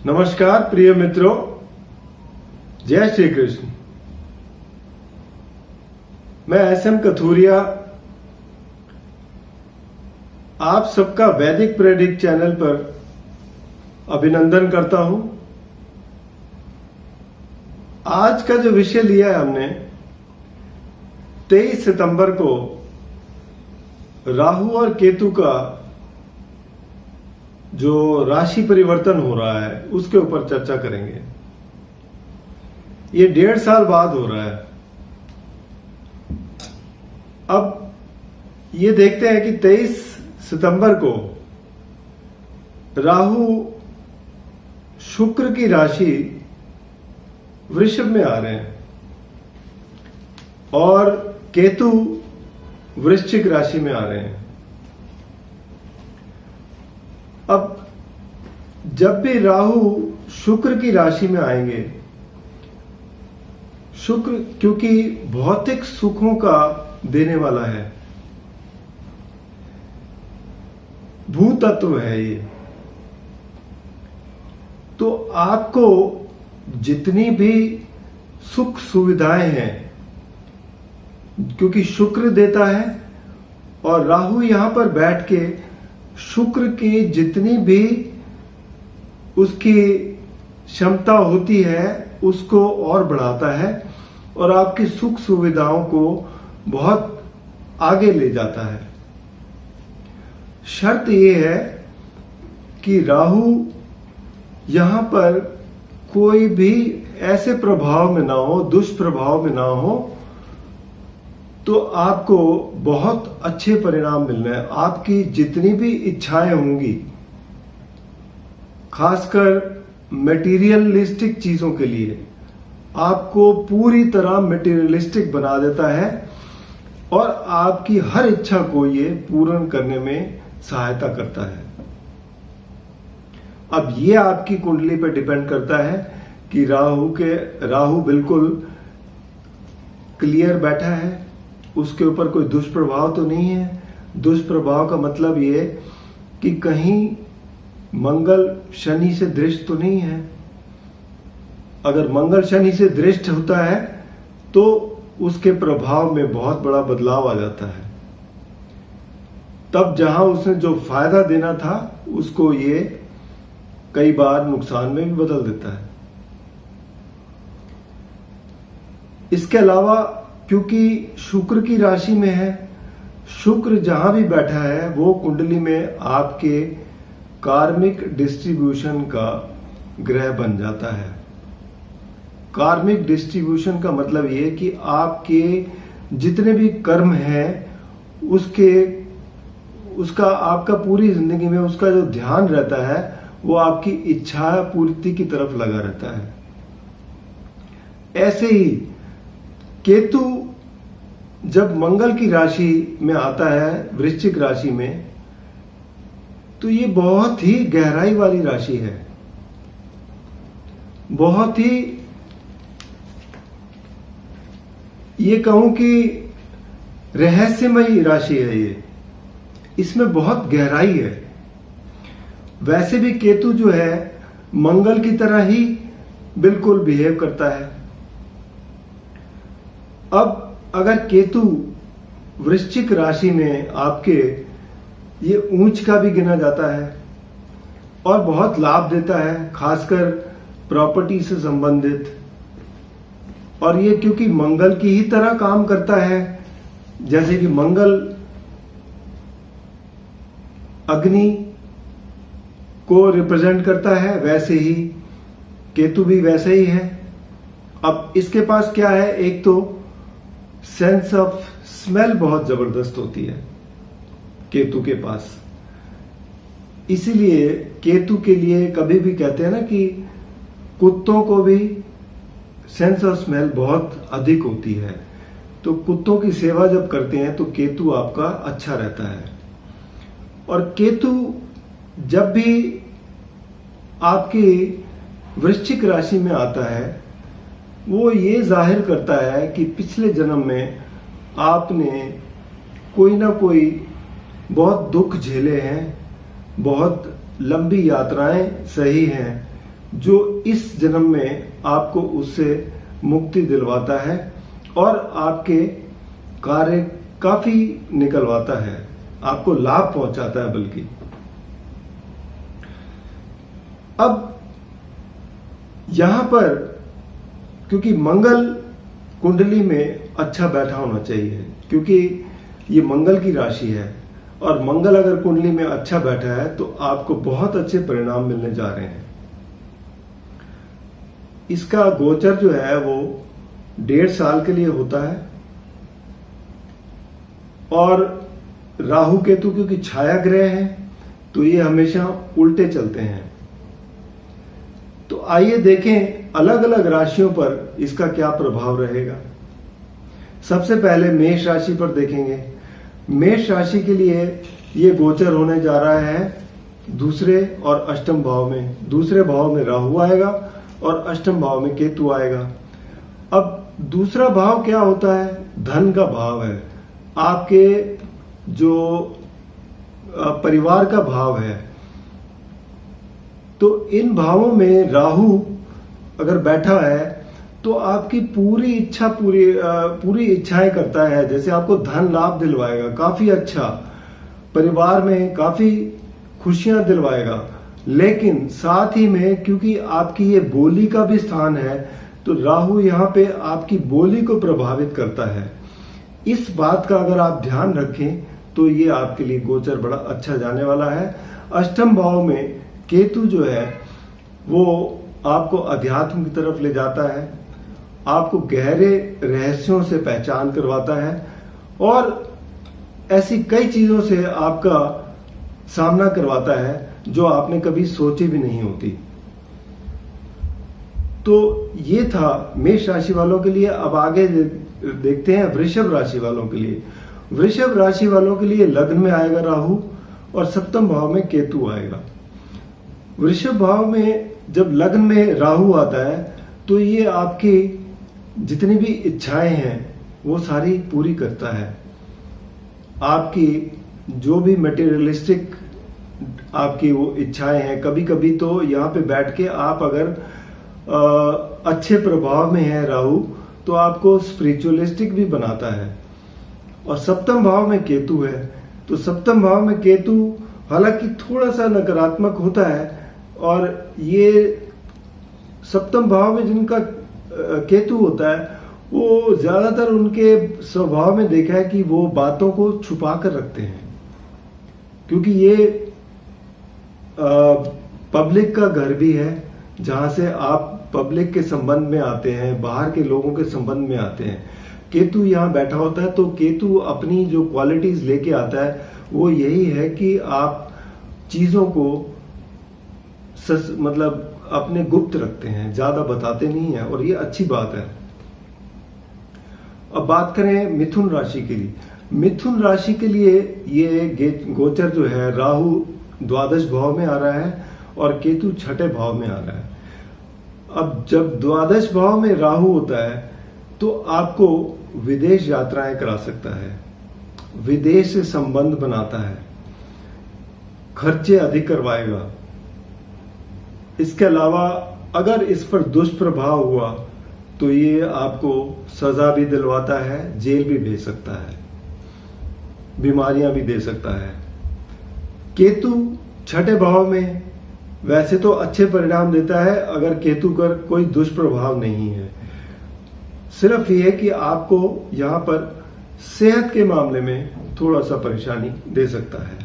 नमस्कार प्रिय मित्रों, जय श्री कृष्ण। मैं एसएम कथूरिया आप सबका वैदिक प्रेडिक्ट चैनल पर अभिनंदन करता हूं। आज का जो विषय लिया है हमने 23 सितंबर को राहु और केतु का जो राशि परिवर्तन हो रहा है उसके ऊपर चर्चा करेंगे। ये 1.5 साल बाद हो रहा है। अब ये देखते हैं कि 23 सितंबर को राहु शुक्र की राशि वृषभ में आ रहे हैं और केतु वृश्चिक राशि में आ रहे हैं। अब जब भी राहु शुक्र की राशि में आएंगे, शुक्र क्योंकि भौतिक सुखों का देने वाला है, भू तत्व है ये, तो आपको जितनी भी सुख सुविधाएं हैं, क्योंकि शुक्र देता है और राहु यहां पर बैठ के शुक्र की जितनी भी उसकी क्षमता होती है उसको और बढ़ाता है और आपकी सुख सुविधाओं को बहुत आगे ले जाता है। शर्त यह है कि राहु यहां पर कोई भी ऐसे प्रभाव में ना हो, दुष्प्रभाव में ना हो, तो आपको बहुत अच्छे परिणाम मिलने हैं। आपकी जितनी भी इच्छाएं होंगी, खासकर मटेरियलिस्टिक चीजों के लिए, आपको पूरी तरह मटेरियलिस्टिक बना देता है और आपकी हर इच्छा को ये पूर्ण करने में सहायता करता है। अब ये आपकी कुंडली पर डिपेंड करता है कि राहु बिल्कुल क्लियर बैठा है, उसके ऊपर कोई दुष्प्रभाव तो नहीं है। दुष्प्रभाव का मतलब ये कि कहीं मंगल शनि से दृष्ट तो नहीं है। अगर मंगल शनि से दृष्ट होता है तो उसके प्रभाव में बहुत बड़ा बदलाव आ जाता है। तब जहां उसने जो फायदा देना था उसको ये कई बार नुकसान में भी बदल देता है। इसके अलावा क्योंकि शुक्र की राशि में है, शुक्र जहां भी बैठा है वो कुंडली में आपके कार्मिक डिस्ट्रीब्यूशन का ग्रह बन जाता है। कार्मिक डिस्ट्रीब्यूशन का मतलब ये कि आपके जितने भी कर्म हैं उसका आपका पूरी जिंदगी में उसका जो ध्यान रहता है वो आपकी इच्छा पूर्ति की तरफ लगा रहता है। ऐसे ही केतु जब मंगल की राशि में आता है, वृश्चिक राशि में, तो ये बहुत ही गहराई वाली राशि है, बहुत ही, ये कहूं कि रहस्यमयी राशि है ये। इसमें बहुत गहराई है। वैसे भी केतु जो है मंगल की तरह ही बिल्कुल बिहेव करता है। अब अगर केतु वृश्चिक राशि में आपके, ये ऊंच का भी गिना जाता है और बहुत लाभ देता है, खासकर प्रॉपर्टी से संबंधित। और ये क्योंकि मंगल की ही तरह काम करता है, जैसे कि मंगल अग्नि को रिप्रेजेंट करता है, वैसे ही केतु भी वैसे ही है। अब इसके पास क्या है, एक तो सेंस ऑफ स्मेल बहुत जबरदस्त होती है केतु के पास। इसीलिए केतु के लिए कभी भी कहते हैं ना कि कुत्तों को भी सेंस ऑफ स्मेल बहुत अधिक होती है, तो कुत्तों की सेवा जब करते हैं तो केतु आपका अच्छा रहता है। और केतु जब भी आपकी वृश्चिक राशि में आता है वो ये जाहिर करता है कि पिछले जन्म में आपने कोई ना कोई बहुत दुख झेले हैं, बहुत लंबी यात्राएं सही हैं जो इस जन्म में आपको उससे मुक्ति दिलवाता है और आपके कार्य काफी निकलवाता है, आपको लाभ पहुंचाता है। बल्कि अब यहां पर क्योंकि मंगल कुंडली में अच्छा बैठा होना चाहिए, क्योंकि ये मंगल की राशि है और मंगल अगर कुंडली में अच्छा बैठा है तो आपको बहुत अच्छे परिणाम मिलने जा रहे हैं। इसका गोचर जो है वो 1.5 साल के लिए होता है और राहु केतु क्योंकि छाया ग्रह हैं तो ये हमेशा उल्टे चलते हैं। तो आइए देखें अलग अलग राशियों पर इसका क्या प्रभाव रहेगा। सबसे पहले मेष राशि पर देखेंगे। मेष राशि के लिए ये गोचर होने जा रहा है 2 और अष्टम भाव में। 2 भाव में राहु आएगा और अष्टम भाव में केतु आएगा। अब दूसरा भाव क्या होता है? धन का भाव है, आपके जो परिवार का भाव है। तो इन भावों में राहु अगर बैठा है तो आपकी पूरी इच्छाएं करता है। जैसे आपको धन लाभ दिलवाएगा, काफी अच्छा, परिवार में काफी खुशियां दिलवाएगा। लेकिन साथ ही में क्योंकि आपकी ये बोली का भी स्थान है तो राहु यहाँ पे आपकी बोली को प्रभावित करता है। इस बात का अगर आप ध्यान रखें तो ये आपके लिए गोचर बड़ा अच्छा जाने वाला है। अष्टम भाव में केतु जो है वो आपको अध्यात्म की तरफ ले जाता है, आपको गहरे रहस्यों से पहचान करवाता है और ऐसी कई चीजों से आपका सामना करवाता है जो आपने कभी सोची भी नहीं होती। तो ये था मेष राशि वालों के लिए। अब आगे देखते हैं वृषभ राशि वालों के लिए। वृषभ राशि वालों के लिए लग्न में आएगा राहु और सप्तम भाव में केतु आएगा। वृषभ भाव में जब लग्न में राहु आता है तो ये आपकी जितनी भी इच्छाएं हैं वो सारी पूरी करता है। आपकी जो भी मटेरियलिस्टिक आपकी वो इच्छाएं हैं, कभी कभी तो यहाँ पे बैठ के आप अगर अच्छे प्रभाव में है राहु तो आपको स्पिरिचुअलिस्टिक भी बनाता है। और सप्तम भाव में केतु है तो सप्तम भाव में केतु हालांकि थोड़ा सा नकारात्मक होता है और ये सप्तम भाव में जिनका केतु होता है वो ज्यादातर उनके स्वभाव में देखा है कि वो बातों को छुपा कर रखते हैं, क्योंकि ये पब्लिक का घर भी है जहां से आप पब्लिक के संबंध में आते हैं, बाहर के लोगों के संबंध में आते हैं। केतु यहाँ बैठा होता है तो केतु अपनी जो क्वालिटीज लेके आता है वो यही है कि आप चीजों को मतलब अपने गुप्त रखते हैं, ज्यादा बताते नहीं है और ये अच्छी बात है। अब बात करें मिथुन राशि के लिए। मिथुन राशि के लिए ये गोचर जो है राहु द्वादश भाव में आ रहा है और केतु छठे भाव में आ रहा है। अब जब द्वादश भाव में राहु होता है तो आपको विदेश यात्राएं करा सकता है, विदेश से संबंध बनाता है, खर्चे अधिक करवाएगा। इसके अलावा अगर इस पर दुष्प्रभाव हुआ तो ये आपको सजा भी दिलवाता है, जेल भी भेज सकता है, बीमारियां भी दे सकता है। केतु छठे भाव में वैसे तो अच्छे परिणाम देता है अगर केतु कर कोई दुष्प्रभाव नहीं है। सिर्फ ये कि आपको यहां पर सेहत के मामले में थोड़ा सा परेशानी दे सकता है।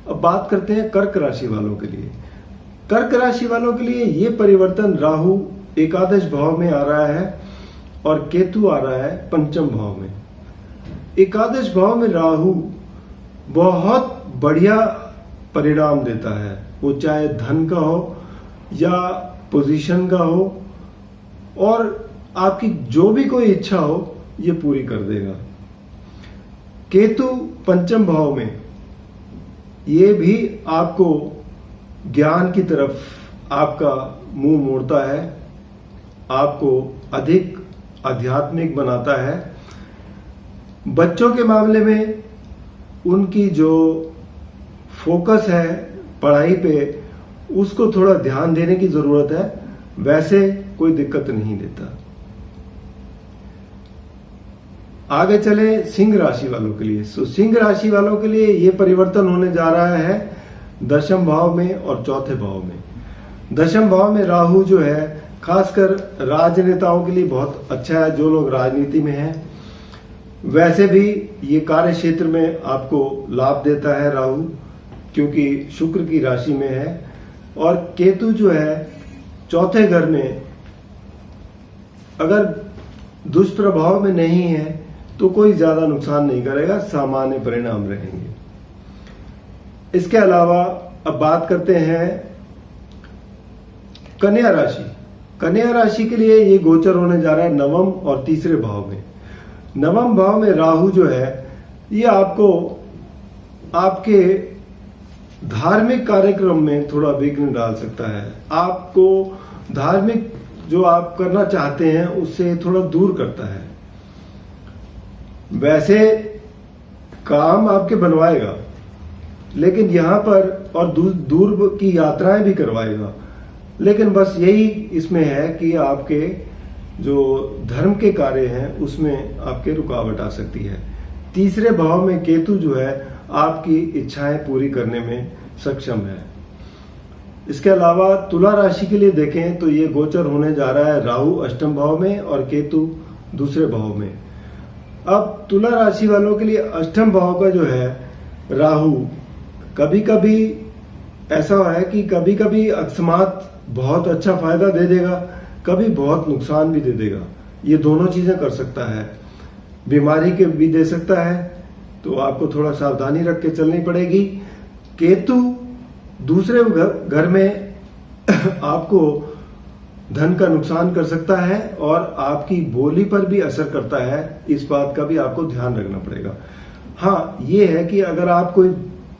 अब बात करते हैं कर्क राशि वालों के लिए। कर्क राशि वालों के लिए ये परिवर्तन राहु एकादश भाव में आ रहा है और केतु आ रहा है पंचम भाव में। एकादश भाव में राहु बहुत बढ़िया परिणाम देता है, वो चाहे धन का हो या पोजीशन का हो और आपकी जो भी कोई इच्छा हो ये पूरी कर देगा। केतु पंचम भाव में ये भी आपको ज्ञान की तरफ आपका मुंह मोड़ता है, आपको अधिक आध्यात्मिक बनाता है। बच्चों के मामले में उनकी जो फोकस है पढ़ाई पे उसको थोड़ा ध्यान देने की जरूरत है, वैसे कोई दिक्कत नहीं देता। आगे चले सिंह राशि वालों के लिए। सिंह राशि वालों के लिए ये परिवर्तन होने जा रहा है दशम भाव में और चौथे भाव में। दशम भाव में राहु जो है खासकर राजनेताओं के लिए बहुत अच्छा है, जो लोग राजनीति में हैं। वैसे भी ये कार्य क्षेत्र में आपको लाभ देता है राहु, क्योंकि शुक्र की राशि में है। और केतु जो है चौथे घर में अगर दुष्प्रभाव में नहीं है तो कोई ज्यादा नुकसान नहीं करेगा, सामान्य परिणाम रहेंगे। इसके अलावा अब बात करते हैं कन्या राशि। कन्या राशि के लिए ये गोचर होने जा रहा है नवम और तीसरे भाव में। नवम भाव में राहु जो है ये आपको आपके धार्मिक कार्यक्रम में थोड़ा विघ्न डाल सकता है। आपको धार्मिक जो आप करना चाहते हैं उससे थोड़ा दूर करता है। वैसे काम आपके बनवाएगा, लेकिन यहां पर और दूर की यात्राएं भी करवाएगा। लेकिन बस यही इसमें है कि आपके जो धर्म के कार्य हैं उसमें आपके रुकावट आ सकती है। तीसरे भाव में केतु जो है आपकी इच्छाएं पूरी करने में सक्षम है। इसके अलावा तुला राशि के लिए देखें तो ये गोचर होने जा रहा है राहु अष्टम भाव में और केतु दूसरे भाव में। अब तुला राशि वालों के लिए अष्टम भाव का जो है राहु कभी कभी ऐसा है कि कभी कभी अकस्मात बहुत अच्छा फायदा दे देगा, कभी बहुत नुकसान भी दे देगा। ये दोनों चीजें कर सकता है। बीमारी के भी दे सकता है, तो आपको थोड़ा सावधानी रख के चलनी पड़ेगी। केतु दूसरे घर में आपको धन का नुकसान कर सकता है और आपकी बोली पर भी असर करता है। इस बात का भी आपको ध्यान रखना पड़ेगा। हाँ, ये है कि अगर आप कोई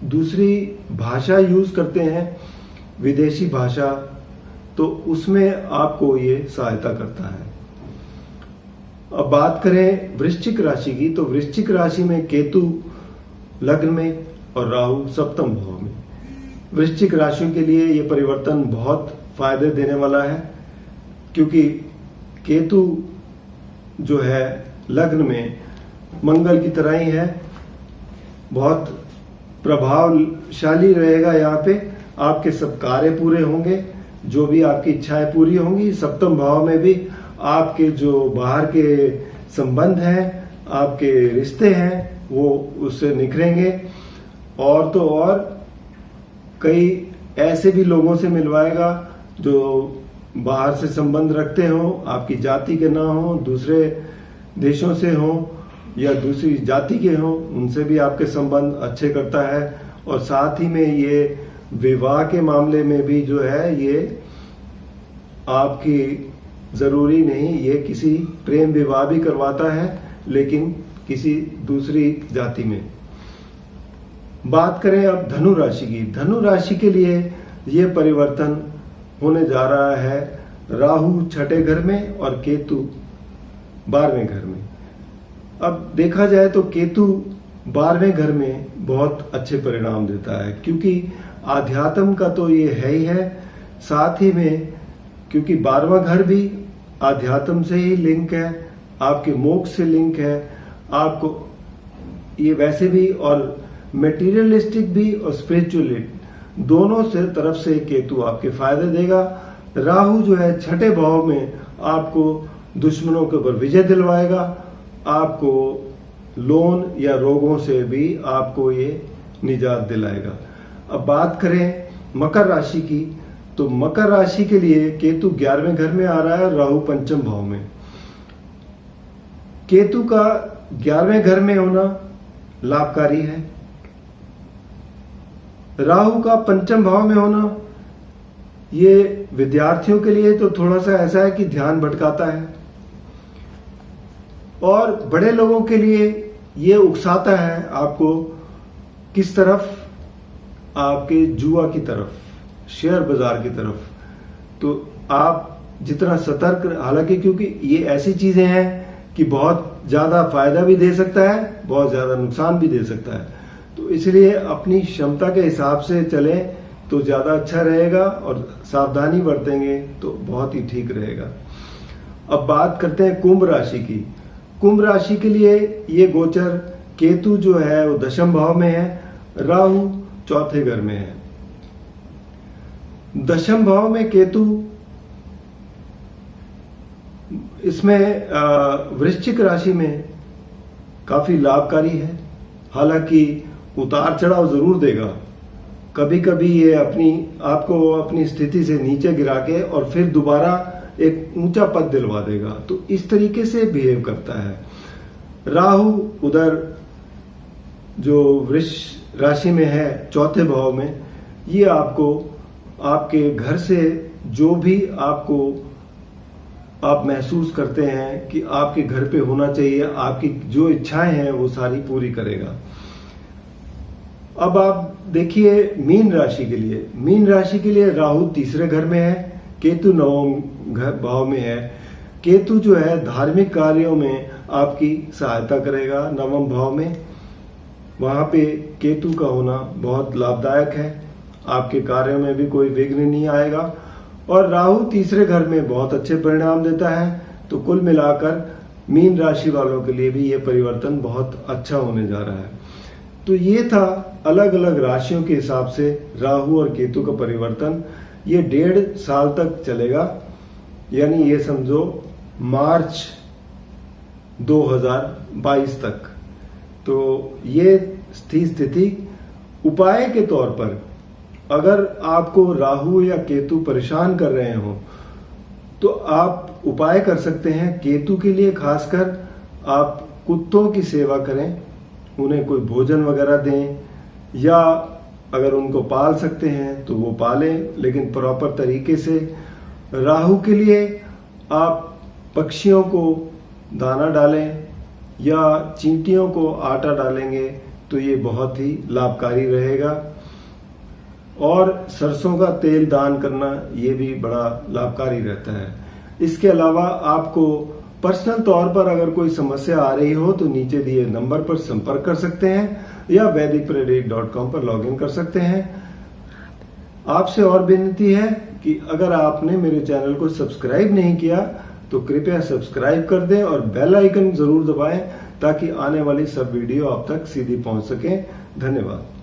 दूसरी भाषा यूज करते हैं, विदेशी भाषा, तो उसमें आपको ये सहायता करता है। अब बात करें वृश्चिक राशि की, तो वृश्चिक राशि में केतु लग्न में और राहु सप्तम भाव में। वृश्चिक राशि के लिए ये परिवर्तन बहुत फायदे देने वाला है, क्योंकि केतु जो है लग्न में मंगल की तरह ही है, बहुत प्रभावशाली रहेगा। यहाँ पे आपके सब कार्य पूरे होंगे, जो भी आपकी इच्छाएं पूरी होंगी। सप्तम भाव में भी आपके जो बाहर के संबंध हैं, आपके रिश्ते हैं, वो उससे निखरेंगे। और तो और कई ऐसे भी लोगों से मिलवाएगा जो बाहर से संबंध रखते हो, आपकी जाति के ना हो, दूसरे देशों से हो या दूसरी जाति के हो, उनसे भी आपके संबंध अच्छे करता है। और साथ ही में ये विवाह के मामले में भी जो है ये आपकी जरूरी नहीं, ये किसी प्रेम विवाह भी करवाता है, लेकिन किसी दूसरी जाति में। बात करें अब धनु राशि की। धनु राशि के लिए ये परिवर्तन होने जा रहा है राहु छठे घर में और केतु 12वें घर में। अब देखा जाए तो केतु 12वें घर में बहुत अच्छे परिणाम देता है, क्योंकि आध्यात्म का तो ये है ही है, साथ ही में क्योंकि 12वां घर भी आध्यात्म से ही लिंक है, आपके मोक्ष से लिंक है। आपको ये वैसे भी और मेटीरियलिस्टिक भी और स्पिरिचुअलिटी दोनों से तरफ से केतु आपके फायदे देगा। राहु जो है छठे भाव में आपको दुश्मनों के ऊपर विजय दिलवाएगा, आपको लोन या रोगों से भी आपको ये निजात दिलाएगा। अब बात करें मकर राशि की, तो मकर राशि के लिए केतु 11वें घर में आ रहा है, राहु पंचम भाव में। केतु का 11वें घर में होना लाभकारी है, राहु का पंचम भाव में होना ये विद्यार्थियों के लिए तो थोड़ा सा ऐसा है कि ध्यान भटकाता है, और बड़े लोगों के लिए ये उकसाता है आपको किस तरफ, आपके जुआ की तरफ, शेयर बाजार की तरफ। तो आप जितना सतर्क, हालांकि क्योंकि ये ऐसी चीजें हैं कि बहुत ज्यादा फायदा भी दे सकता है, बहुत ज्यादा नुकसान भी दे सकता है, तो इसलिए अपनी क्षमता के हिसाब से चलें तो ज्यादा अच्छा रहेगा, और सावधानी बरतेंगे तो बहुत ही ठीक रहेगा। अब बात करते हैं कुंभ राशि की। कुंभ राशि के लिए ये गोचर, केतु जो है वो दशम भाव में है, राहु चौथे घर में है। दशम भाव में केतु, इसमें वृश्चिक राशि में काफी लाभकारी है। हालांकि उतार चढ़ाव जरूर देगा, कभी कभी ये आपको अपनी स्थिति से नीचे गिरा के और फिर दोबारा एक ऊंचा पद दिलवा देगा, तो इस तरीके से बिहेव करता है। राहु उधर जो वृष राशि में है चौथे भाव में, ये आपको आपके घर से जो भी आप महसूस करते हैं कि आपके घर पे होना चाहिए, आपकी जो इच्छाएं हैं वो सारी पूरी करेगा। अब आप देखिए मीन राशि के लिए। मीन राशि के लिए राहु तीसरे घर में है, केतु नवम भाव में है। केतु जो है धार्मिक कार्यों में आपकी सहायता करेगा नवम भाव में, वहां पे केतु का होना बहुत लाभदायक है, आपके कार्यों में भी कोई विघ्न नहीं आएगा। और राहु तीसरे घर में बहुत अच्छे परिणाम देता है, तो कुल मिलाकर मीन राशि वालों के लिए भी ये परिवर्तन बहुत अच्छा होने जा रहा है। तो ये था अलग अलग राशियों के हिसाब से राहु और केतु का परिवर्तन। ये 1.5 साल तक चलेगा, यानी ये समझो मार्च 2022 तक। तो ये थी स्थिति। उपाय के तौर पर अगर आपको राहु या केतु परेशान कर रहे हो तो आप उपाय कर सकते हैं। केतु के लिए खासकर आप कुत्तों की सेवा करें, उन्हें कोई भोजन वगैरह दें, या अगर उनको पाल सकते हैं तो वो पालें, लेकिन प्रॉपर तरीके से। राहु के लिए आप पक्षियों को दाना डालें या चींटियों को आटा डालेंगे तो ये बहुत ही लाभकारी रहेगा। और सरसों का तेल दान करना ये भी बड़ा लाभकारी रहता है। इसके अलावा आपको पर्सनल तौर पर अगर कोई समस्या आ रही हो तो नीचे दिए नंबर पर संपर्क कर सकते हैं या vedicpredict.com पर लॉगिन कर सकते हैं। आपसे और विनती है कि अगर आपने मेरे चैनल को सब्सक्राइब नहीं किया तो कृपया सब्सक्राइब कर दें और बेल आइकन जरूर दबाएं ताकि आने वाली सब वीडियो आप तक सीधी पहुंच सके। धन्यवाद।